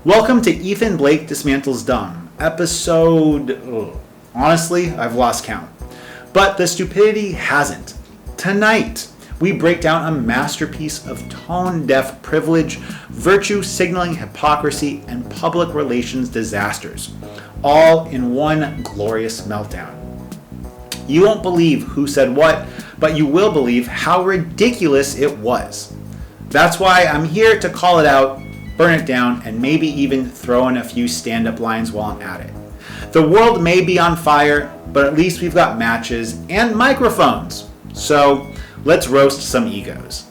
Welcome to Ethan Blake Dismantles Dumb, episode... honestly, I've lost count. But the stupidity hasn't. Tonight, we break down a masterpiece of tone-deaf privilege, virtue-signaling hypocrisy, and public relations disasters, all in one glorious meltdown. You won't believe who said what, but you will believe how ridiculous it was. That's why I'm here to call it out, burn it down, and maybe even throw in a few stand-up lines while I'm at it. The world may be on fire, but at least we've got matches and microphones. So let's roast some egos.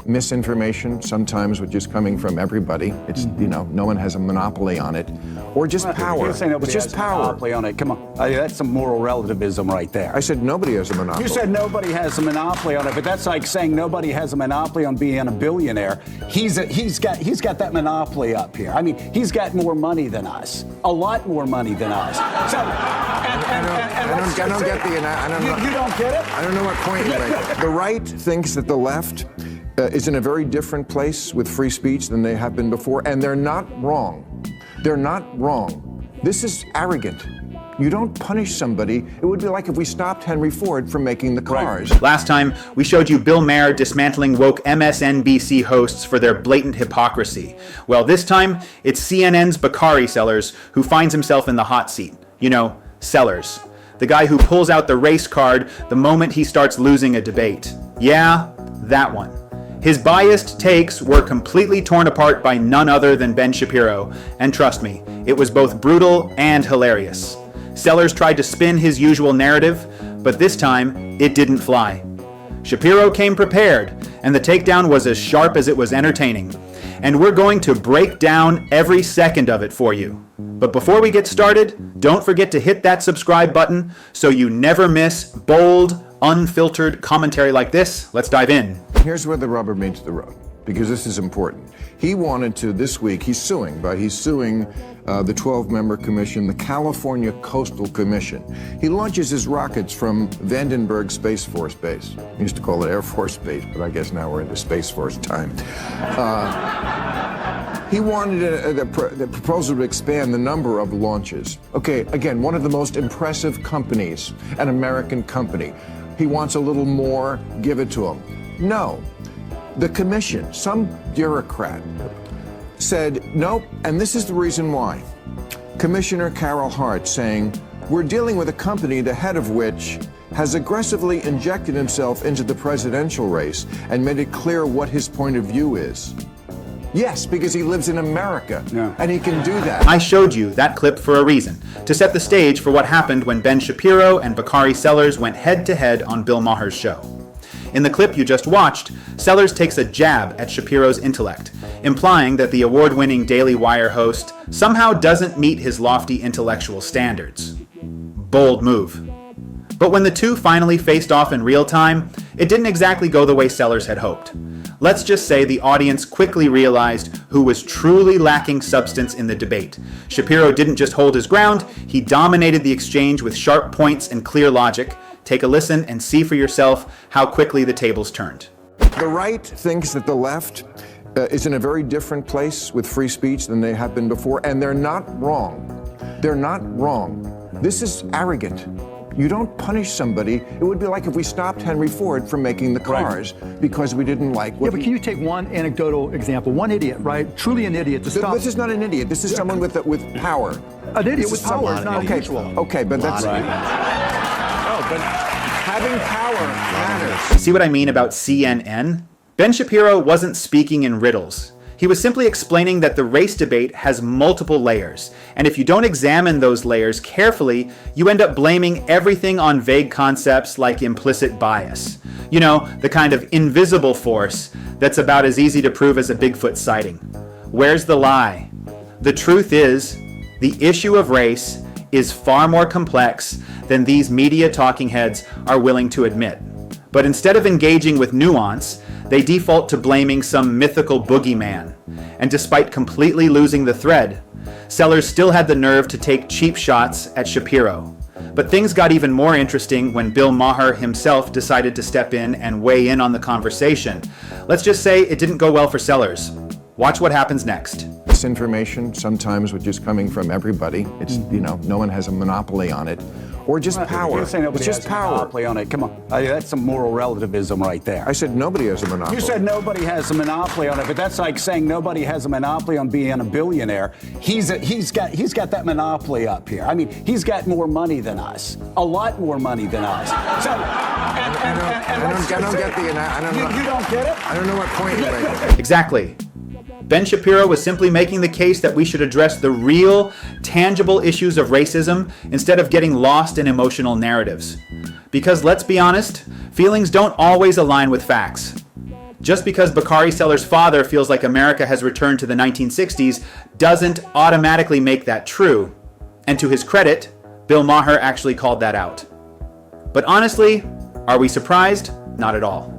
Misinformation, sometimes which is coming from everybody. It's, no one has a monopoly on it. Or just power. You're saying nobody it's just has power. A monopoly on it. Come on. That's some moral relativism right there. I said nobody has a monopoly. You said nobody has a monopoly on it, but that's like saying nobody has a monopoly on being a billionaire. He's got that monopoly up here. I mean, he's got more money than us. A lot more money than us. So, I don't get the... You don't get it? I don't know what point you're making. The right thinks that the left is in a very different place with free speech than they have been before, and they're not wrong. They're not wrong. This is arrogant. You don't punish somebody. It would be like if we stopped Henry Ford from making the cars. Right. Last time, we showed you Bill Maher dismantling woke MSNBC hosts for their blatant hypocrisy. Well, this time, it's CNN's Bakari Sellers who finds himself in the hot seat. Sellers. The guy who pulls out the race card the moment he starts losing a debate. Yeah, that one. His biased takes were completely torn apart by none other than Ben Shapiro, and trust me, it was both brutal and hilarious. Sellers tried to spin his usual narrative, but this time, it didn't fly. Shapiro came prepared, and the takedown was as sharp as it was entertaining. And we're going to break down every second of it for you. But before we get started, don't forget to hit that subscribe button so you never miss bold, unfiltered commentary like this. Let's dive in. Here's where the rubber meets the road, because this is important. He wanted to, this week, he's suing the 12-member commission, the California Coastal Commission. He launches his rockets from Vandenberg Space Force Base. We used to call it Air Force Base, but I guess now we're into Space Force time. He wanted the proposal to expand the number of launches. Okay, again, one of the most impressive companies, an American company. He wants a little more, give it to him. No. The commission, some bureaucrat, said nope, and this is the reason why. Commissioner Carol Hart saying, we're dealing with a company the head of which has aggressively injected himself into the presidential race and made it clear what his point of view is. Yes, because he lives in America, and he can do that. I showed you that clip for a reason, to set the stage for what happened when Ben Shapiro and Bakari Sellers went head-to-head on Bill Maher's show. In the clip you just watched, Sellers takes a jab at Shapiro's intellect, implying that the award-winning Daily Wire host somehow doesn't meet his lofty intellectual standards. Bold move. But when the two finally faced off in real time, it didn't exactly go the way Sellers had hoped. Let's just say the audience quickly realized who was truly lacking substance in the debate. Shapiro didn't just hold his ground, he dominated the exchange with sharp points and clear logic. Take a listen and see for yourself how quickly the tables turned. The right thinks that the left is in a very different place with free speech than they have been before, and they're not wrong. They're not wrong. This is arrogant. You don't punish somebody. It would be like if we stopped Henry Ford from making the cars because we didn't like what but can you take one anecdotal example? One idiot, right? Truly an idiot to stop. This is not an idiot. This is someone with power. An idiot with power is not unusual. Okay, but that's... But having power matters. See what I mean about CNN? Ben Shapiro wasn't speaking in riddles. He was simply explaining that the race debate has multiple layers, and if you don't examine those layers carefully, you end up blaming everything on vague concepts like implicit bias. The kind of invisible force that's about as easy to prove as a Bigfoot sighting. Where's the lie? The truth is, the issue of race is far more complex than these media talking heads are willing to admit. But instead of engaging with nuance, they default to blaming some mythical boogeyman. And despite completely losing the thread, Sellers still had the nerve to take cheap shots at Shapiro. But things got even more interesting when Bill Maher himself decided to step in and weigh in on the conversation. Let's just say it didn't go well for Sellers. Watch what happens next. misinformation, sometimes which is coming from everybody. It's, no one has a monopoly on it. Or just power. You're saying nobody It's just has a power. monopoly on it. Come on. That's some moral relativism right there. I said nobody has a monopoly. You said nobody has a monopoly on it, but that's like saying nobody has a monopoly on being a billionaire. He's got that monopoly up here. I mean, he's got more money than us, a lot more money than us. So, I don't get the. You don't get it? I don't know what point you're making. Exactly. Ben Shapiro was simply making the case that we should address the real, tangible issues of racism instead of getting lost in emotional narratives. Because let's be honest, feelings don't always align with facts. Just because Bakari Seller's father feels like America has returned to the 1960s doesn't automatically make that true. And to his credit, Bill Maher actually called that out. But honestly, are we surprised? Not at all.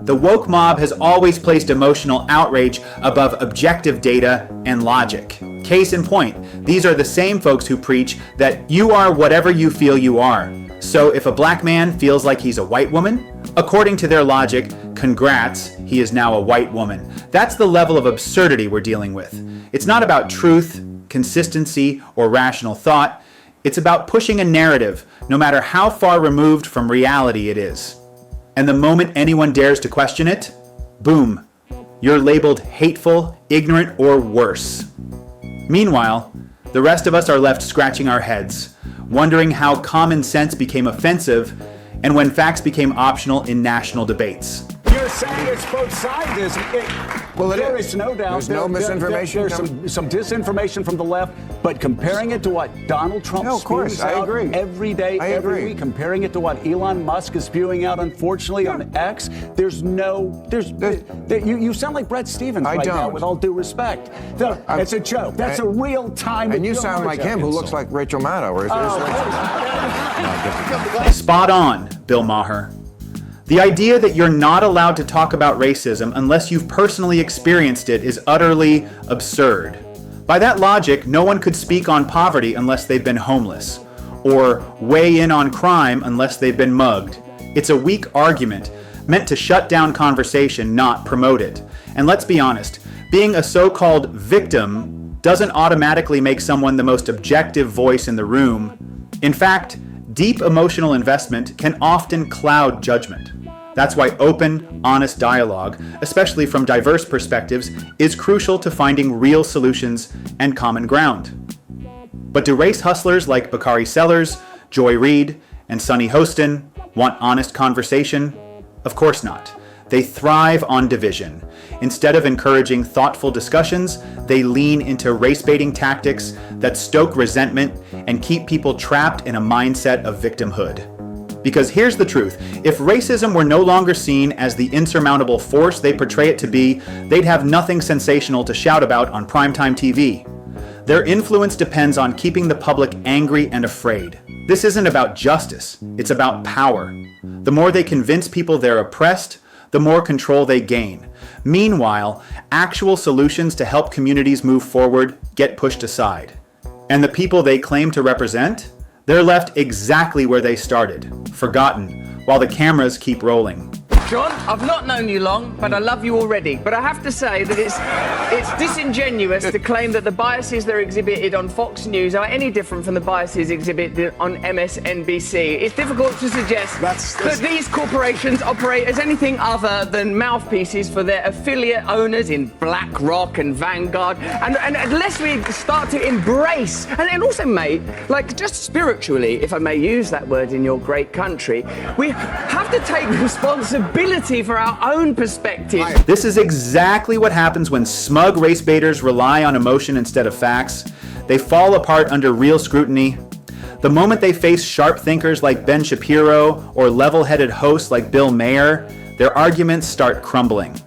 The woke mob has always placed emotional outrage above objective data and logic. Case in point, these are the same folks who preach that you are whatever you feel you are. So if a black man feels like he's a white woman, according to their logic, congrats, he is now a white woman. That's the level of absurdity we're dealing with. It's not about truth, consistency, or rational thought. It's about pushing a narrative, no matter how far removed from reality it is. And the moment anyone dares to question it, boom, you're labeled hateful, ignorant, or worse. Meanwhile, the rest of us are left scratching our heads, wondering how common sense became offensive and when facts became optional in national debates. You're saying it's both sides, isn't it? Well, there is no doubt. There's no misinformation. There's some disinformation from the left, but comparing it to what Donald Trump spews out every day, every week, comparing it to what Elon Musk is spewing out, unfortunately, on X, you sound like Brett Stevens now, with all due respect. It's a joke. That's a real-time. And you sound like him, who looks like Rachel Maddow. Spot on, Bill Maher. The idea that you're not allowed to talk about racism unless you've personally experienced it is utterly absurd. By that logic, no one could speak on poverty unless they've been homeless, or weigh in on crime unless they've been mugged. It's a weak argument, meant to shut down conversation, not promote it. And let's be honest, being a so-called victim doesn't automatically make someone the most objective voice in the room. In fact, deep emotional investment can often cloud judgment. That's why open, honest dialogue, especially from diverse perspectives, is crucial to finding real solutions and common ground. But do race hustlers like Bakari Sellers, Joy Reid, and Sunny Hostin want honest conversation? Of course not. They thrive on division. Instead of encouraging thoughtful discussions, they lean into race-baiting tactics that stoke resentment and keep people trapped in a mindset of victimhood. Because here's the truth, if racism were no longer seen as the insurmountable force they portray it to be, they'd have nothing sensational to shout about on primetime TV. Their influence depends on keeping the public angry and afraid. This isn't about justice, it's about power. The more they convince people they're oppressed, the more control they gain. Meanwhile, actual solutions to help communities move forward get pushed aside. And the people they claim to represent? They're left exactly where they started, forgotten, while the cameras keep rolling. John, I've not known you long, but I love you already. But I have to say that it's disingenuous to claim that the biases that are exhibited on Fox News are any different from the biases exhibited on MSNBC. It's difficult to suggest that these corporations operate as anything other than mouthpieces for their affiliate owners in BlackRock and Vanguard. And unless we start to embrace, and also, mate, like just spiritually, if I may use that word in your great country, we have to take responsibility for our own perspective. This is exactly what happens when smug race baiters rely on emotion instead of facts. They fall apart under real scrutiny. The moment they face sharp thinkers like Ben Shapiro or level-headed hosts like Bill Maher, their arguments start crumbling.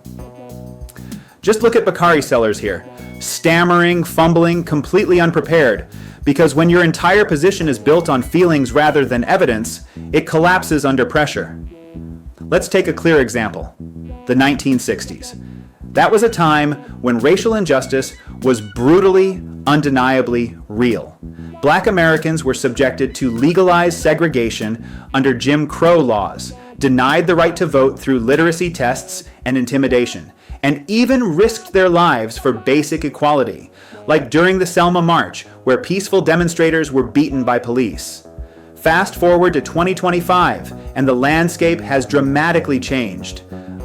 Just look at Bakari Sellers here, stammering, fumbling, completely unprepared. Because when your entire position is built on feelings rather than evidence, it collapses under pressure. Let's take a clear example, the 1960s. That was a time when racial injustice was brutally, undeniably real. Black Americans were subjected to legalized segregation under Jim Crow laws, denied the right to vote through literacy tests and intimidation, and even risked their lives for basic equality, like during the Selma March, where peaceful demonstrators were beaten by police. Fast forward to 2025, and the landscape has dramatically changed.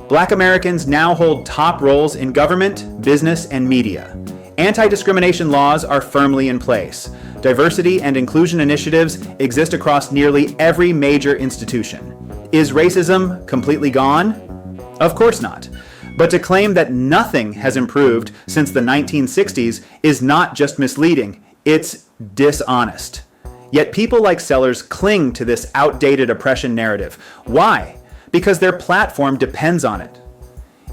Black Americans now hold top roles in government, business, and media. Anti-discrimination laws are firmly in place. Diversity and inclusion initiatives exist across nearly every major institution. Is racism completely gone? Of course not. But to claim that nothing has improved since the 1960s is not just misleading, it's dishonest. Yet people like Sellers cling to this outdated oppression narrative. Why? Because their platform depends on it.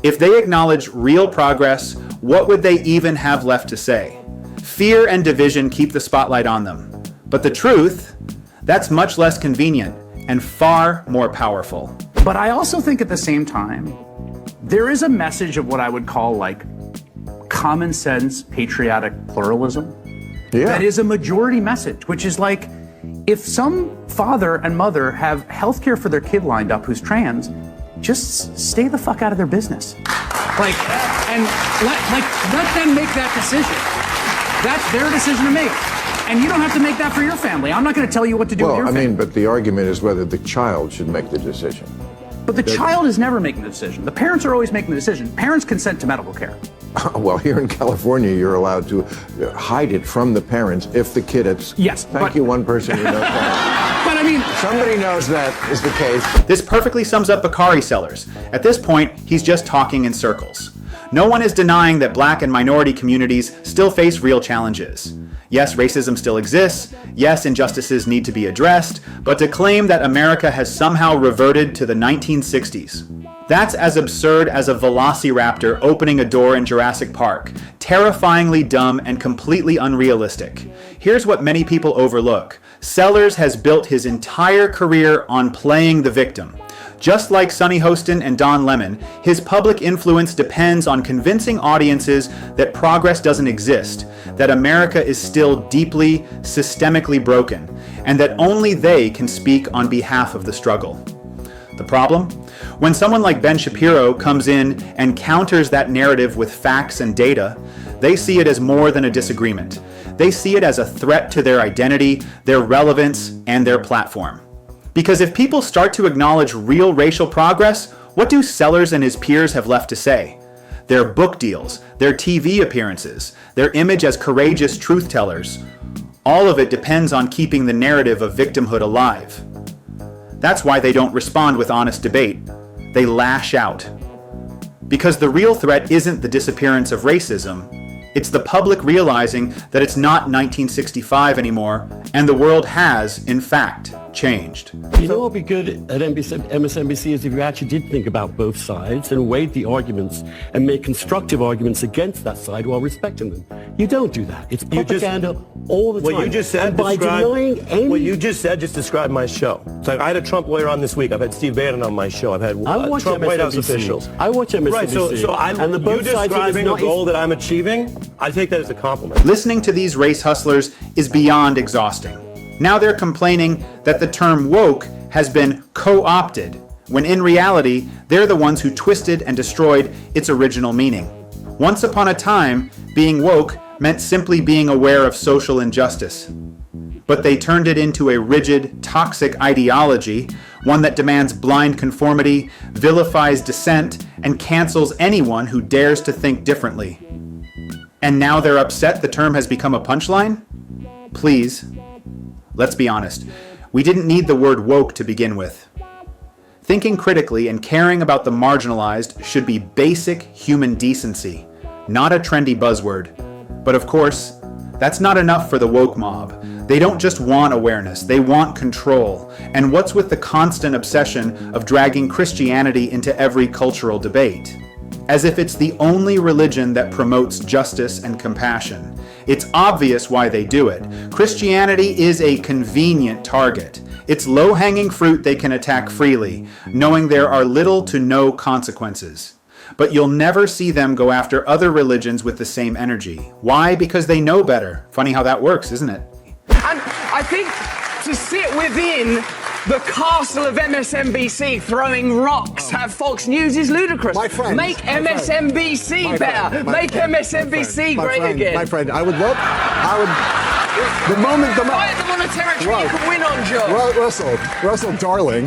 If they acknowledge real progress, what would they even have left to say? Fear and division keep the spotlight on them. But the truth, that's much less convenient and far more powerful. But I also think at the same time, there is a message of what I would call like common sense patriotic pluralism. Yeah. That is a majority message, which is like, if some father and mother have health care for their kid lined up who's trans, just stay the fuck out of their business. Like, and let them make that decision. That's their decision to make. And you don't have to make that for your family. I'm not going to tell you what to do with your family. But the argument is whether the child should make the decision. But the child is never making the decision. The parents are always making the decision. Parents consent to medical care. Well, here in California, you're allowed to hide it from the parents if the kid is. Yes. Thank you, one person who knows that. But I mean, somebody knows that is the case. This perfectly sums up Bakari Sellers. At this point, he's just talking in circles. No one is denying that Black and minority communities still face real challenges. Yes, racism still exists. Yes, injustices need to be addressed. But to claim that America has somehow reverted to the 1960s, that's as absurd as a velociraptor opening a door in Jurassic Park. Terrifyingly dumb and completely unrealistic. Here's what many people overlook. Sellers has built his entire career on playing the victim. Just like Sonny Hostin and Don Lemon, his public influence depends on convincing audiences that progress doesn't exist, that America is still deeply, systemically broken, and that only they can speak on behalf of the struggle. The problem? When someone like Ben Shapiro comes in and counters that narrative with facts and data, they see it as more than a disagreement. They see it as a threat to their identity, their relevance, and their platform. Because if people start to acknowledge real racial progress, what do Sellers and his peers have left to say? Their book deals, their TV appearances, their image as courageous truth tellers, all of it depends on keeping the narrative of victimhood alive. That's why they don't respond with honest debate. They lash out. Because the real threat isn't the disappearance of racism, it's the public realizing that it's not 1965 anymore, and the world has, in fact, changed. You know what would be good at MSNBC is if you actually did think about both sides and weighed the arguments and made constructive arguments against that side while respecting them. You don't do that. It's propaganda all the time. What you just said, by denying any... What you just said just described my show. So I had a Trump lawyer on this week. I've had Steve Bannon on my show. I've had Trump White House officials. I watch MSNBC. Right, so and the both you describing a goal that I'm achieving, I take that as a compliment. Listening to these race hustlers is beyond exhausting. Now they're complaining that the term woke has been co-opted, when in reality, they're the ones who twisted and destroyed its original meaning. Once upon a time, being woke meant simply being aware of social injustice. But they turned it into a rigid, toxic ideology, one that demands blind conformity, vilifies dissent, and cancels anyone who dares to think differently. And now they're upset the term has become a punchline? Please. Let's be honest, we didn't need the word woke to begin with. Thinking critically and caring about the marginalized should be basic human decency, not a trendy buzzword. But of course, that's not enough for the woke mob. They don't just want awareness, they want control. And what's with the constant obsession of dragging Christianity into every cultural debate? As if it's the only religion that promotes justice and compassion. It's obvious why they do it. Christianity is a convenient target. It's low-hanging fruit they can attack freely, knowing there are little to no consequences. But you'll never see them go after other religions with the same energy. Why? Because they know better. Funny how that works, isn't it? And I think to sit within the castle of MSNBC throwing rocks at Fox News is ludicrous. My friend, make MSNBC better. Make MSNBC great again. My friend, I would. The moment fight them on a territory you can win on, Joe. Russell, darling,